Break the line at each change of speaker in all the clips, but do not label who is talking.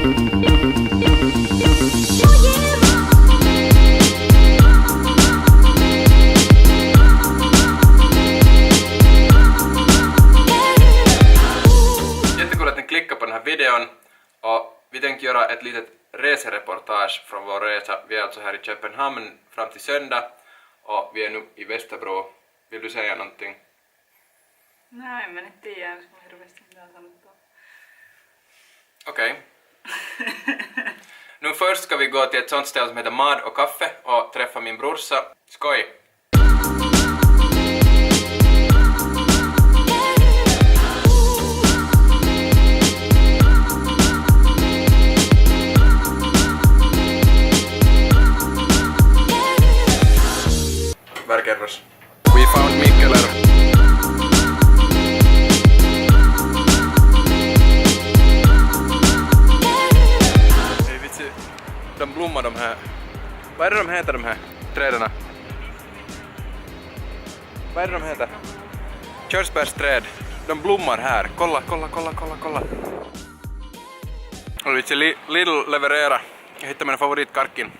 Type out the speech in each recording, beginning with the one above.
Jättekul att ni klickar på den här videon och vi tänker göra ett litet resereportage från vår resa. Vi är alltså här i Köpenhamn fram till söndag och vi är nu i Västerbro. Vill du säga någonting?
Nej, men inte igen. Så hirveästi mitään sanottua.
Okej. Nu först ska vi gå till ett sånt ställe som heter Mad och kaffe och träffa min brorsa. Skoj! Värkerros. We found Mikkeler. Hej vitsi, de blommar de här. Vad är det de heter de här träden? Vad är det de heter? Körsbärsträd. De blommar här. Kolla, kolla, kolla, kolla, kolla. Och vitsi, Lidl leverera. Jag hittade min favoritkarkin.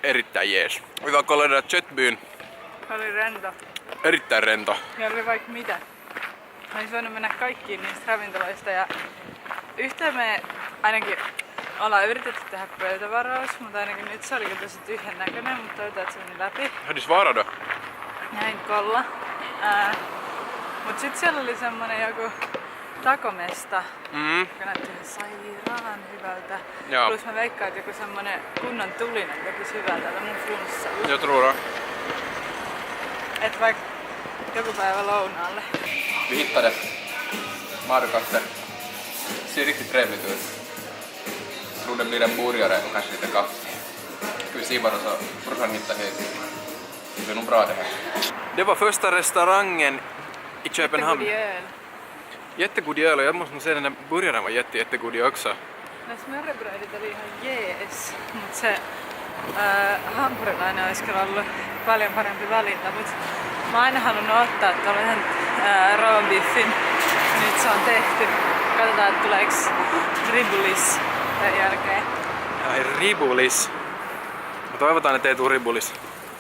Erittäin jees. Vi var kolla där köttbyn.
Oli rento.
Erittäin rento.
Ja oli vaikka mitä. Mä olis voinut mennä kaikkiin niistä ravintoloista ja yhteen me ainakin ollaan yritetty tehdä pöytävaraus, mutta ainakin nyt se oli kyllä tosi tyhjän näköinen, mutta toivotaan, että se meni läpi.
Hade du svarat då?
Näin kolla. Mut sit siellä oli semmonen joku takomesta, joka näytti ihan sairaan hyvältä.
Joo.
Plus mä veikkaan, että joku semmonen kunnon tulinen tekis hyvää täällä mun flunssalla.
Jag tror det.
Et vaikka joku päivä lounaalle.
Vi hittade Madukaffe. Ser riktigt trevligt ut. Jag tror det blir en burgare och kanske lite kaffe. Ska vi se bara så brorsan hittar hit. Det blir nog bra det här. Det var första restaurangen i Köpenhamn.
Jättegod öl.
Jättegod öl och jag måste nog säga att den där burgaren var jättegod också.
No smörrebrödit oli ihan jees, mut se hampurilainen olisi kyllä ollut paljon parempi valinta, mut mä oon aina halunnut ottaa tällaisen roonbiffin. Nyt se on tehty. Katsotaan, että tuleeks ribulis tämän jälkeen.
Ai ribulis. Mä toivotaan, ettei tuu ribulis.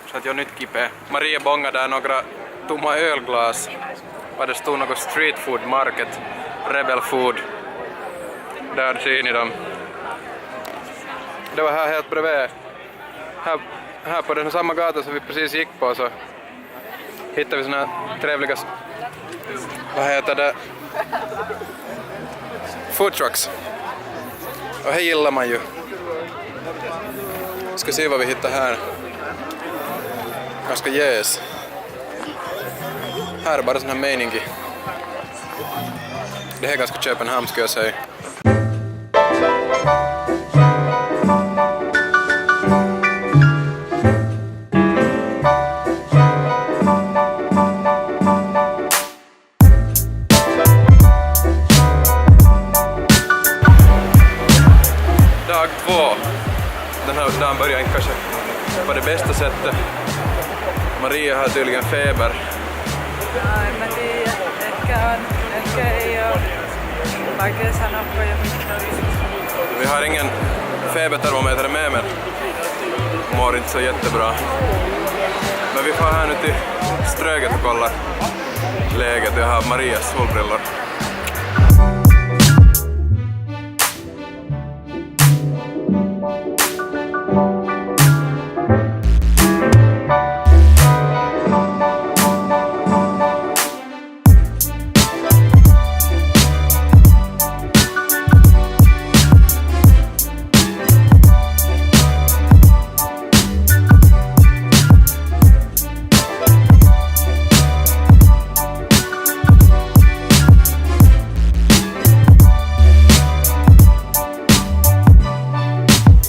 Sä oot jo nyt kipeä. Maria bongade där några tomma ölglas. Var det stod något street food market. Rebel food. Där ser ni dem. Det var här helt bredvid. Här på den samma gata som vi precis gick på så hittade vi såna här trevliga, vad heter det, food trucks. Och här gillar man ju. Ska se vad vi hittar här. Ganska jäs. Här är bara sån här meningi. Det här är ganska Köpenhamn ska jag säga. Dag 2. Den här dagen börjar inte kanske på det bästa sättet. Maria har tydligen feber.
Ja, en mä tiedä. Ehkä ei oo. Vaikea sanoa, kun ei oo mitään.
Vi har ingen febertermometer med men mår inte så jättebra. Men vi får här nu till Ströget och kolla läget. Jag har Marias solbrillor.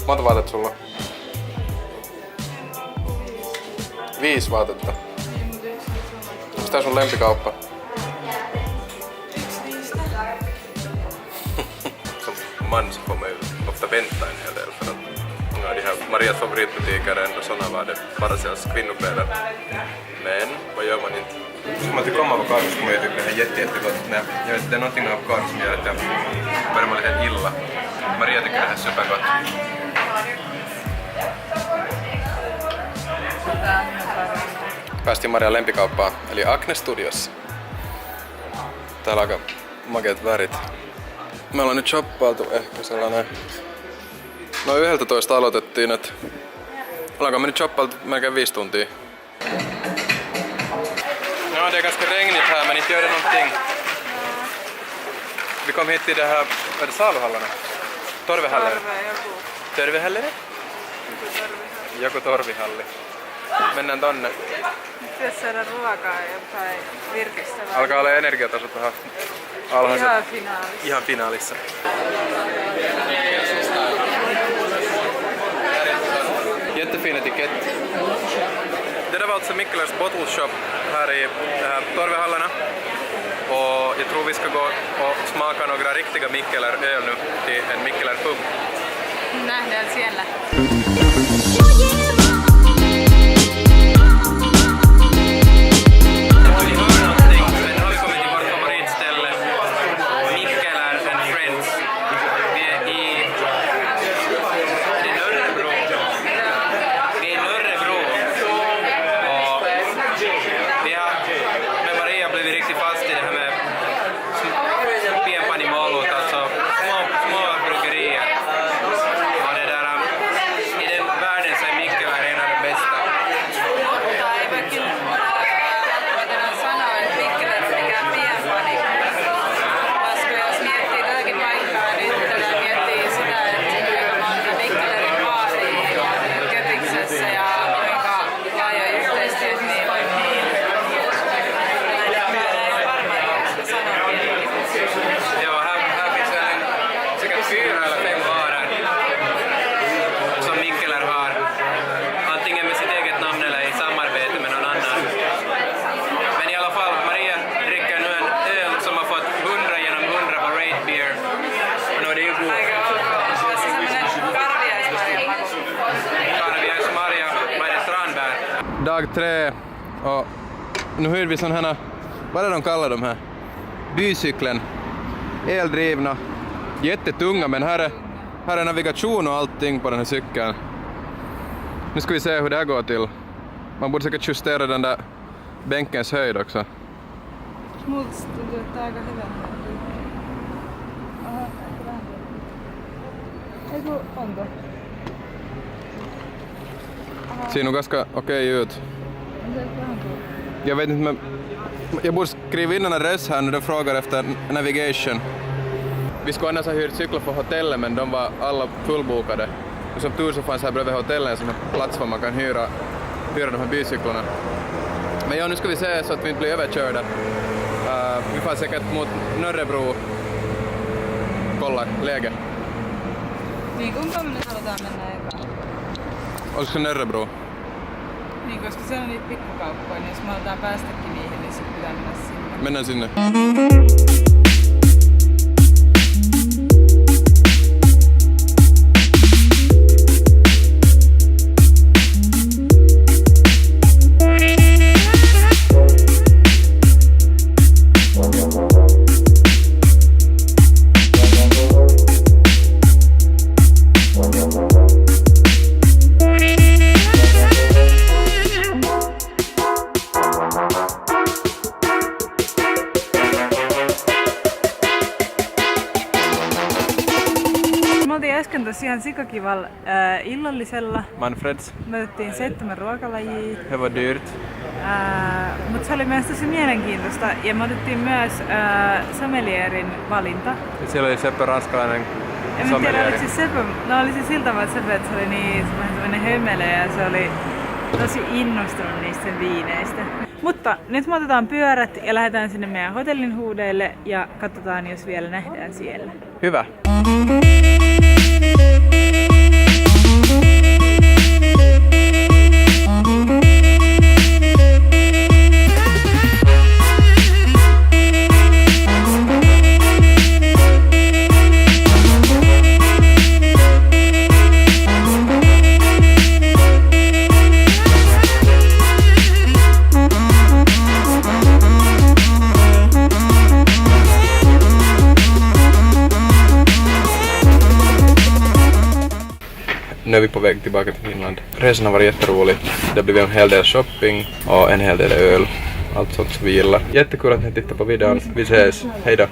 Monta vaatetta sulla on? 5 vaatetta. Onko tää sun lempikauppa? Som man så får man ju ofta vänta en hel del för att många av de här Marias favoritbutiker är ändå såna var det bara säljs kvinnokläder. Men vad gör man inte? Om man tycker om avokado så kommer jag tycka det här jättegott. Jag vet, det är någonting med avokado som gör att jag börjar må lite illa. Maria tycker det här är supergott. Päästiin Marian lempikauppaan, eli Acne Studiossa. Täällä on aika makeat värit. Me ollaan nyt shoppailtu ehkä sellainen... No 11 aloitettiin, että... Ollaanko me nyt shoppailtu melkein 5 tuntia? Ja, det är ganska regnigt här, men inte gör det någonting. Vi kom hit till det här, vad är det, saluhallarna? Torvehalleri? Torvehalleri? Joku torvihalli. Mennään tonne.
Pitäis saada ruokaa jotain virkistävää.
Alkaa olla energiatasot vähän alhaiset.
Ihan finaalissa.
Ihan finaalissa. Jättefin etikett. Det där var alltså Mikkelers Bottle Shop här i Torvehallarna. Och jag tror vi ska gå och smaka några riktiga Mikkeler öl nu till en Mikkeler pub.
Nähdään siellä.
Dag 3 och nu hyrde vi sån här, vad är de kallar de här? Bycykeln. Eldrivna. Jättetunga, men här är navigation och allting på den här cykeln. Nu ska vi se hur det här går till. Man borde säkert justera den där bänkens höjd också.
Multa tuntuu aika hyvän. Aha, vähän. Eiku, onko?
Siinä on ganska okej ut. Jag vet inte, men jag borde skriva in en adress här när de frågar efter navigation. Vi skulle annars ha hyrt cyklar för hotellet, men de var alla fullbokade. Och som tur så fanns här bredvid hotellet en sån här plats var man kan hyra de här bycyklarna. Men ja, nu ska vi se så att vi inte blir överkörda. Vi får säkert mot Norrebro. Kolla läge.
Niin kuinka me nyt halutaan mennä ekaan?
Olisiko se Norrebro?
Niin, koska siellä on niitä pikkukauppoja, niin jos me halutaan päästäkin niihin, niin sitten pitää mennä sinne.
Mennään sinne.
Äsken tosiaan sikakivalla illallisella.
Manfreds.
Me otettiin 7 ruokalajia.
Det var dyrt.
Mutta se oli myös tosi mielenkiintoista. Ja me otettiin myös sommelierin valinta.
Siellä oli Seppä ranskalainen
sommelieri. En tiedä, oliko se Seppä. No oli se siltä tavalla, että Seppä, että se oli niin semmoinen hömele ja se oli tosi innostunut niistä viineistä. Mutta nyt me otetaan pyörät ja lähdetään sinne meidän hotellin huudeille ja katsotaan, jos vielä nähdään siellä.
Hyvä. nu är vi på väg tillbaka till Finland. Resan har varit jätterolig. Det har blivit en hel del shopping och en hel del öl. Allt sånt som vi gillar. Jättekul att ni tittar på videon. Vi ses. Hej då!